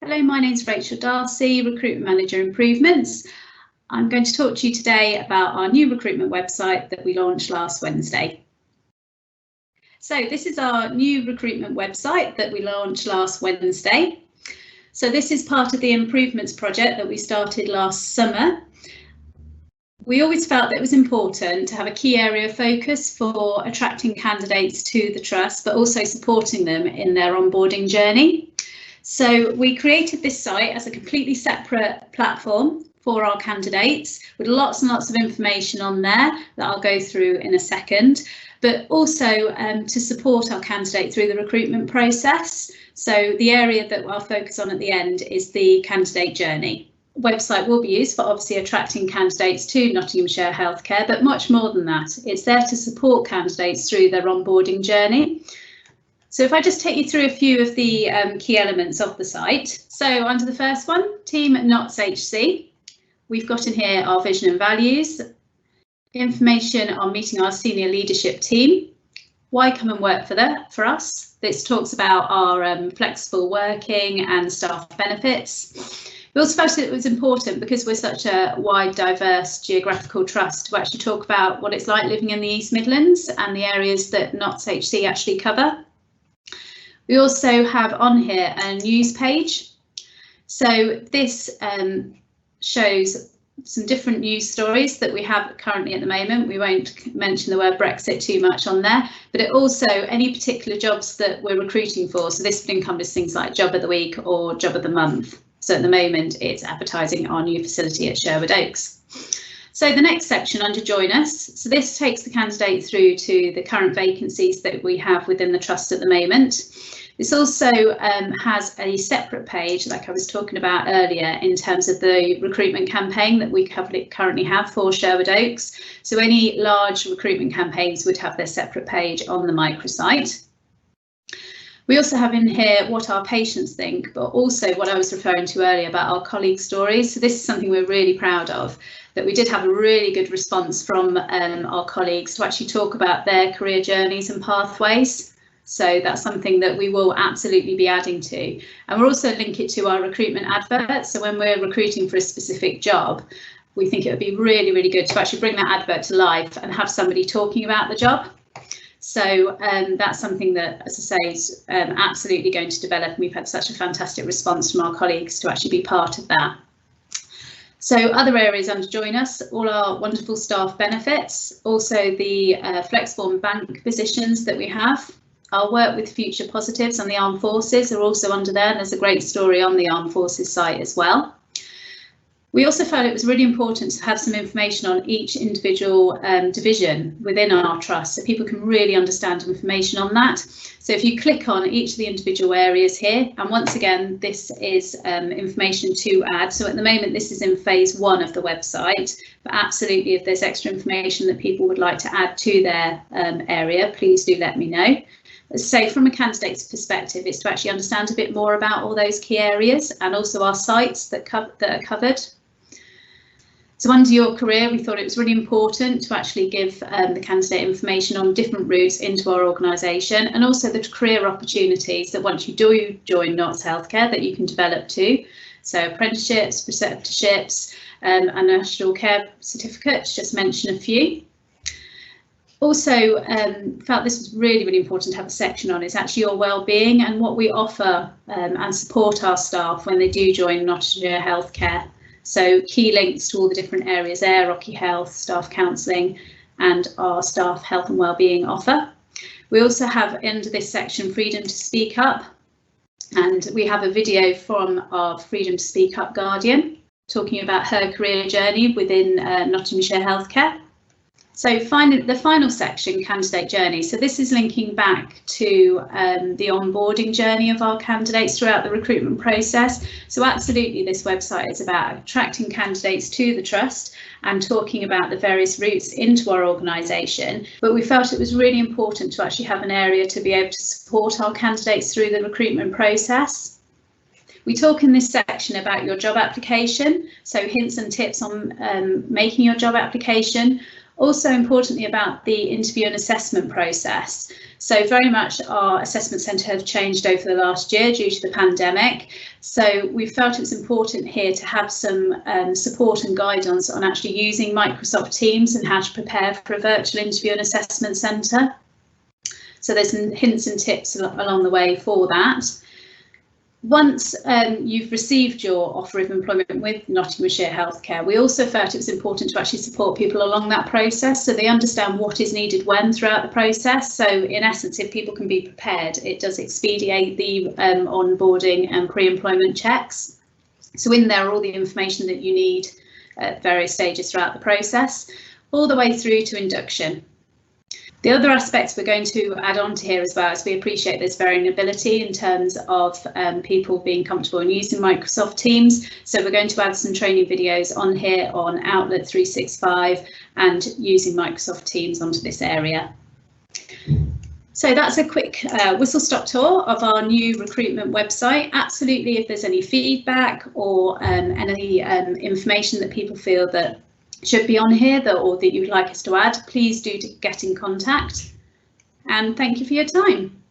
Hello, my name's Rachel Darcy, Recruitment Manager Improvements. I'm going to talk to you today about our new recruitment website that we launched last Wednesday. So this is our new recruitment website that we launched last Wednesday. So this is part of the improvements project that we started last summer. We always felt that it was important to have a key area of focus for attracting candidates to the trust, but also supporting them in their onboarding journey. So we created this site as a completely separate platform for our candidates with lots and lots of information on there that I'll go through in a second, but also to support our candidate through the recruitment process. So the area that I'll focus on at the end is the candidate journey. The website will be used for obviously attracting candidates to Nottinghamshire Healthcare, but much more than that. It's there to support candidates through their onboarding journey. So if I just take you through a few of the key elements of the site. So under the first one, Team at Notts HC, we've got in here our vision and values, information on meeting our senior leadership team, why come and work for us. This talks about our flexible working and staff benefits. We also felt it was important because we're such a wide, diverse geographical trust to actually talk about what it's like living in the East Midlands and the areas that Notts HC actually cover. We also have on here a news page. So this shows some different news stories that we have currently at the moment. We won't mention the word Brexit too much on there, but it also any particular jobs that we're recruiting for. So this would encompass things like job of the week or job of the month. So at the moment it's advertising our new facility at Sherwood Oaks. So the next section under Join Us, so this takes the candidate through to the current vacancies that we have within the trust at the moment. This also has a separate page, like I was talking about earlier, in terms of the recruitment campaign that we currently have for Sherwood Oaks. So any large recruitment campaigns would have their separate page on the microsite. We also have in here what our patients think, but also what I was referring to earlier about our colleague stories. So this is something we're really proud of, that we did have a really good response from our colleagues to actually talk about their career journeys and pathways. So that's something that we will absolutely be adding to. And we'll also link it to our recruitment advert. So when we're recruiting for a specific job, we think it would be really, really good to actually bring that advert to life and have somebody talking about the job. So that's something that, as I say, is absolutely going to develop. And we've had such a fantastic response from our colleagues to actually be part of that. So other areas under Join Us, all our wonderful staff benefits, also the flexible and bank positions that we have. Our work with Future Positives and the Armed Forces are also under there. And there's a great story on the Armed Forces site as well. We also felt it was really important to have some information on each individual division within our trust so people can really understand information on that. So if you click on each of the individual areas here, and once again, this is information to add. So at the moment, this is in phase 1 of the website, but absolutely, if there's extra information that people would like to add to their area, please do let me know. So from a candidate's perspective, it's to actually understand a bit more about all those key areas and also our sites that are covered. So under your career, we thought it was really important to actually give the candidate information on different routes into our organisation and also the career opportunities that once you do join Notts Healthcare that you can develop to. So apprenticeships, preceptorships and national care certificates, just mention a few. Also felt this was really, really important to have a section on is actually your well-being and what we offer and support our staff when they do join Nottinghamshire Healthcare. So key links to all the different areas there, Rocky Health, staff counselling and our staff health and wellbeing offer. We also have under this section Freedom to Speak Up, and we have a video from our Freedom to Speak Up Guardian talking about her career journey within Nottinghamshire Healthcare. So finally, the final section, candidate journey. So this is linking back to the onboarding journey of our candidates throughout the recruitment process. So absolutely, this website is about attracting candidates to the trust and talking about the various routes into our organisation. But we felt it was really important to actually have an area to be able to support our candidates through the recruitment process. We talk in this section about your job application, so hints and tips on making your job application. Also importantly about the interview and assessment process. So very much our assessment centre have changed over the last year due to the pandemic. So we felt it was important here to have some support and guidance on actually using Microsoft Teams and how to prepare for a virtual interview and assessment centre. So there's some hints and tips along the way for that. Once you've received your offer of employment with Nottinghamshire Healthcare, we also felt it was important to actually support people along that process so they understand what is needed when throughout the process. So in essence, if people can be prepared, it does expedite the onboarding and pre-employment checks. So in there are all the information that you need at various stages throughout the process, all the way through to induction. The other aspects we're going to add on to here as well is we appreciate there's variability in terms of people being comfortable in using Microsoft Teams. So we're going to add some training videos on here on Outlook 365 and using Microsoft Teams onto this area. So that's a quick whistle-stop tour of our new recruitment website. Absolutely, if there's any feedback or any information that people feel that should be on here or that you would like us to add, please do get in contact, and thank you for your time.